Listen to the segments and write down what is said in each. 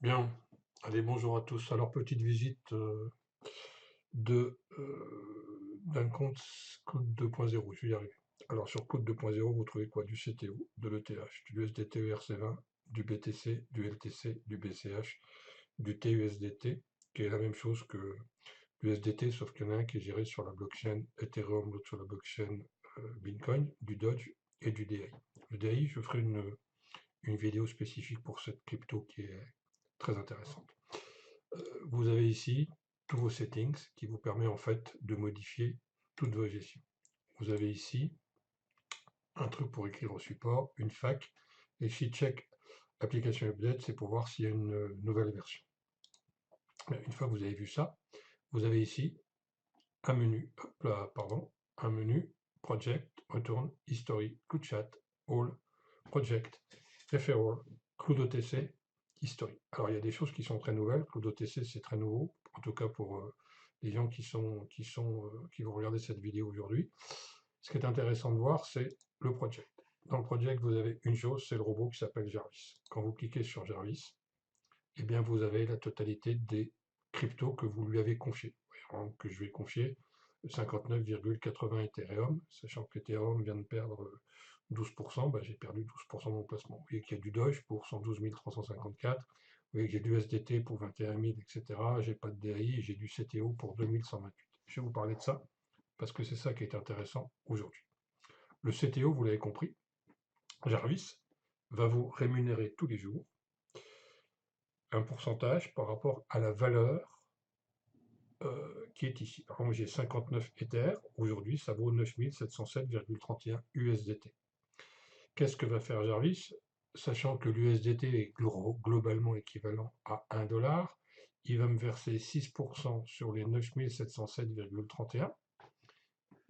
Bien, allez, bonjour à tous. Alors, petite visite d'un compte Code 2.0, je vais y arriver. Alors, sur Code 2.0, vous trouvez quoi? Du CTO, de l'ETH, du USDT ERC20, du BTC, du LTC, du BCH, du TUSDT, qui est la même chose que l'USDT, sauf qu'il y en a un qui est géré sur la blockchain Ethereum, l'autre sur la blockchain Bitcoin, du Dodge et du DAI. Le DAI, je ferai une vidéo spécifique pour cette crypto qui est très intéressante. Vous avez ici tous vos settings qui vous permet en fait de modifier toutes vos gestions. Vous avez ici un truc pour écrire au support, une fac, et ici check application update, c'est pour voir s'il y a une nouvelle version. Une fois que vous avez vu ça, vous avez ici un menu, hop là, pardon, un menu project, return, history, cloud chat, all, project, referral, cloud OTC, history. Alors il y a des choses qui sont très nouvelles. Cloud OTC c'est très nouveau, en tout cas pour les gens qui vont regarder cette vidéo aujourd'hui. Ce qui est intéressant de voir, c'est le project. Dans le project, vous avez une chose, c'est le robot qui s'appelle Jarvis. Quand vous cliquez sur Jarvis, eh bien vous avez la totalité des cryptos que vous lui avez confiés. Que je vais confier 59,80 Ethereum, sachant que Ethereum vient de perdre 12%, bah, j'ai perdu 12% de mon placement. Vous voyez qu'il y a du Doge pour 112 354, vous voyez que j'ai du SDT pour 21 000, etc. J'ai pas de DAI, j'ai du CTO pour 2128. Je vais vous parler de ça, parce que c'est ça qui est intéressant aujourd'hui. Le CTO, vous l'avez compris, Jarvis, va vous rémunérer tous les jours un pourcentage par rapport à la valeur qui est ici. Par exemple, j'ai 59 Ether, aujourd'hui ça vaut 9707,31 USDT. Qu'est-ce que va faire Jarvis? Sachant que l'USDT est globalement équivalent à 1 dollar, il va me verser 6% sur les 9707,31,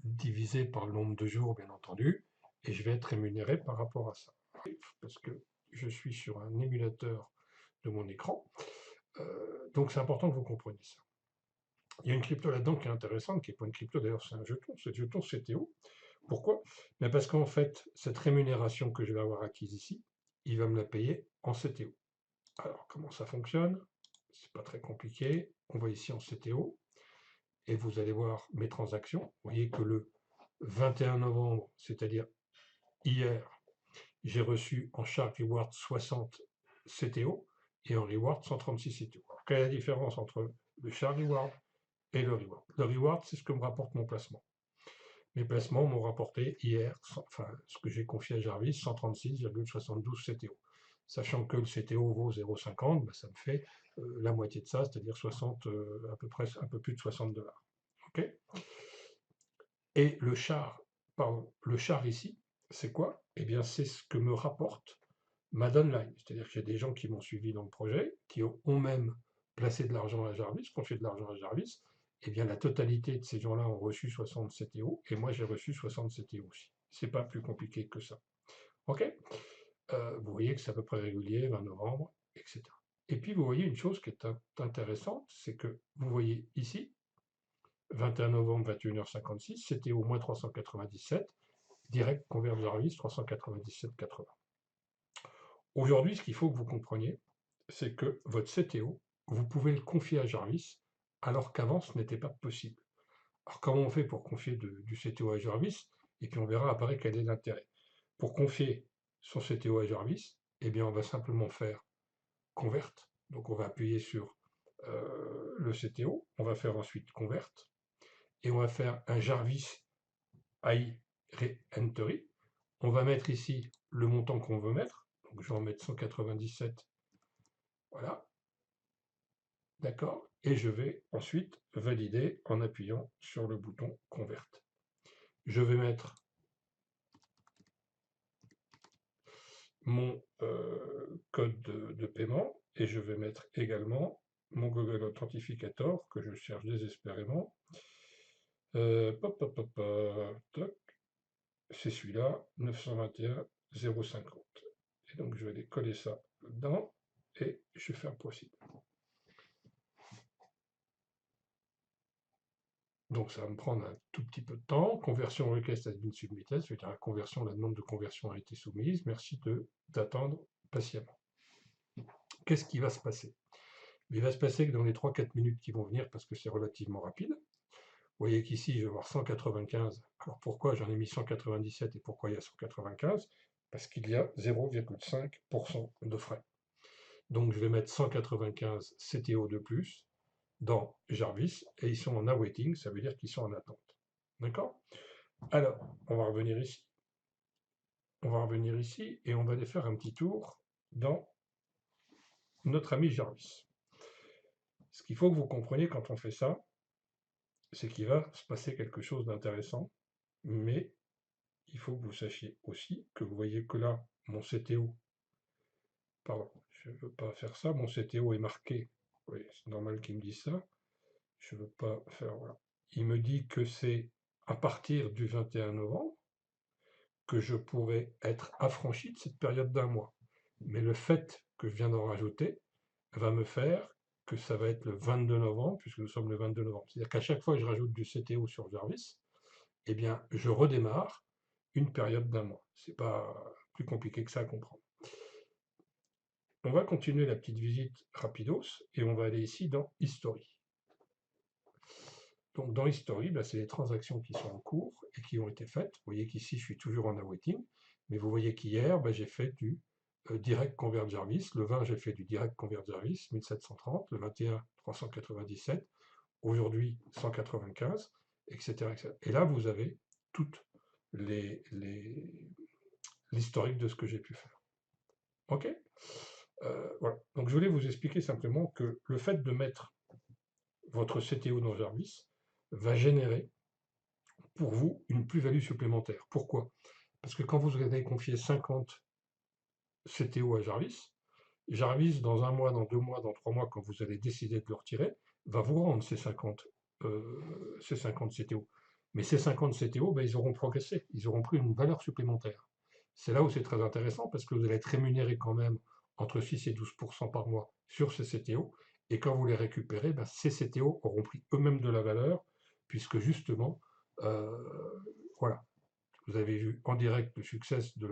divisé par le nombre de jours, bien entendu, et je vais être rémunéré par rapport à ça. Parce que je suis sur un émulateur de mon écran, donc c'est important que vous compreniez ça. Il y a une crypto là-dedans qui est intéressante, qui n'est pas une crypto d'ailleurs, c'est un jeton, c'est le jeton CTO. Pourquoi? Mais parce qu'en fait, cette rémunération que je vais avoir acquise ici, il va me la payer en CTO. Alors, comment ça fonctionne? C'est pas très compliqué. On va ici en CTO, et vous allez voir mes transactions. Vous voyez que le 21 novembre, c'est-à-dire hier, j'ai reçu en Shark Reward 60 CTO et en Reward 136 CTO. Alors, quelle est la différence entre le Shark Reward et le reward? Le reward, c'est ce que me rapporte mon placement. Mes placements m'ont rapporté hier, enfin ce que j'ai confié à Jarvis, 136,72 CTO. Sachant que le CTO vaut 0,50, bah, ça me fait la moitié de ça, c'est-à-dire 60, à peu près un peu plus de 60 dollars. Okay, et le char ici, c'est quoi? Eh bien, c'est ce que me rapporte ma downline. C'est-à-dire que j'ai des gens qui m'ont suivi dans le projet, qui ont même placé de l'argent à Jarvis, confié de l'argent à Jarvis. Eh bien, la totalité de ces gens-là ont reçu 60 CTO, et moi j'ai reçu 60 CTO aussi. C'est pas plus compliqué que ça. Ok? Vous voyez que c'est à peu près régulier, 20 novembre, etc. Et puis vous voyez une chose qui est intéressante, c'est que vous voyez ici, 21 novembre, 21h56, CTO moins 397, direct convert Jarvis 397,80. Aujourd'hui, ce qu'il faut que vous compreniez, c'est que votre CTO, vous pouvez le confier à Jarvis, alors qu'avant, ce n'était pas possible. Alors, comment on fait pour confier du CTO à Jarvis? Et puis, on verra après quel est l'intérêt. Pour confier son CTO à Jarvis, eh bien, on va simplement faire convert. Donc, on va appuyer sur le CTO, on va faire ensuite convert, et on va faire un Jarvis AI Re-Entry. On va mettre ici le montant qu'on veut mettre. Donc, je vais en mettre 197. Voilà. D'accord? Et je vais ensuite valider en appuyant sur le bouton Convert. Je vais mettre mon code de paiement et je vais mettre également mon Google Authentificator que je cherche désespérément. C'est celui-là, 921 050. Et donc je vais aller coller ça dedans et je fais un proceed. Donc ça va me prendre un tout petit peu de temps. Conversion request has been submitted, c'est-à-dire la conversion, la demande de conversion a été soumise. Merci d'attendre patiemment. qu'est-ce qui va se passer? Il va se passer que dans les 3-4 minutes qui vont venir, parce que c'est relativement rapide, vous voyez qu'ici, je vais avoir 195. Alors pourquoi j'en ai mis 197 et pourquoi il y a 195? Parce qu'il y a 0,5% de frais. Donc je vais mettre 195 CTO de plus dans Jarvis et ils sont en awaiting, ça veut dire qu'ils sont en attente. D'accord? Alors, on va revenir ici. On va revenir ici et on va aller faire un petit tour dans notre ami Jarvis. Ce qu'il faut que vous compreniez quand on fait ça, c'est qu'il va se passer quelque chose d'intéressant, mais il faut que vous sachiez aussi que vous voyez que là, mon CTO, pardon, je ne veux pas faire ça, mon CTO est marqué, oui, c'est normal qu'il me dise ça, je ne veux pas faire, voilà. Il me dit que c'est à partir du 21 novembre que je pourrais être affranchi de cette période d'un mois. Mais le fait que je viens d'en rajouter va me faire que ça va être le 22 novembre, puisque nous sommes le 22 novembre. C'est-à-dire qu'à chaque fois que je rajoute du CTO sur Jarvis, eh bien, je redémarre une période d'un mois. C'est pas plus compliqué que ça à comprendre. On va continuer la petite visite rapidos et on va aller ici dans History. Donc dans History, c'est les transactions qui sont en cours et qui ont été faites. Vous voyez qu'ici, je suis toujours en awaiting, mais vous voyez qu'hier, j'ai fait du direct convert Jarvis. Le 20, j'ai fait du direct convert Jarvis, 1730. Le 21, 397. Aujourd'hui, 195, etc., etc. Et là, vous avez toute l'historique de ce que j'ai pu faire. OK? Voilà. Donc je voulais vous expliquer simplement que le fait de mettre votre CTO dans Jarvis va générer pour vous une plus-value supplémentaire. Pourquoi? Parce que quand vous allez confier 50 CTO à Jarvis, Jarvis, dans un mois, dans 2 mois, dans 3 mois, quand vous allez décider de le retirer, va vous rendre ces 50 CTO. Mais ces 50 CTO, ils auront progressé, ils auront pris une valeur supplémentaire. C'est là où c'est très intéressant parce que vous allez être rémunéré quand même entre 6 et 12% par mois sur ces CTO. Et quand vous les récupérez, ces CTO auront pris eux-mêmes de la valeur puisque justement, euh, voilà, vous avez vu en direct le succès de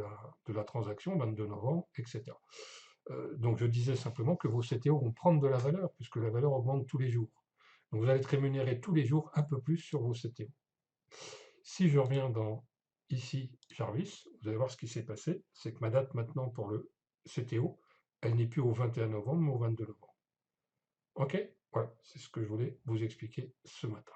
la transaction, 22 novembre, etc. Donc je disais simplement que vos CTO vont prendre de la valeur puisque la valeur augmente tous les jours. Donc vous allez être rémunéré tous les jours un peu plus sur vos CTO. Si je reviens dans ici Jarvis, vous allez voir ce qui s'est passé, c'est que ma date maintenant pour le CTO, elle n'est plus au 21 novembre, mais au 22 novembre. Ok? Voilà, c'est ce que je voulais vous expliquer ce matin.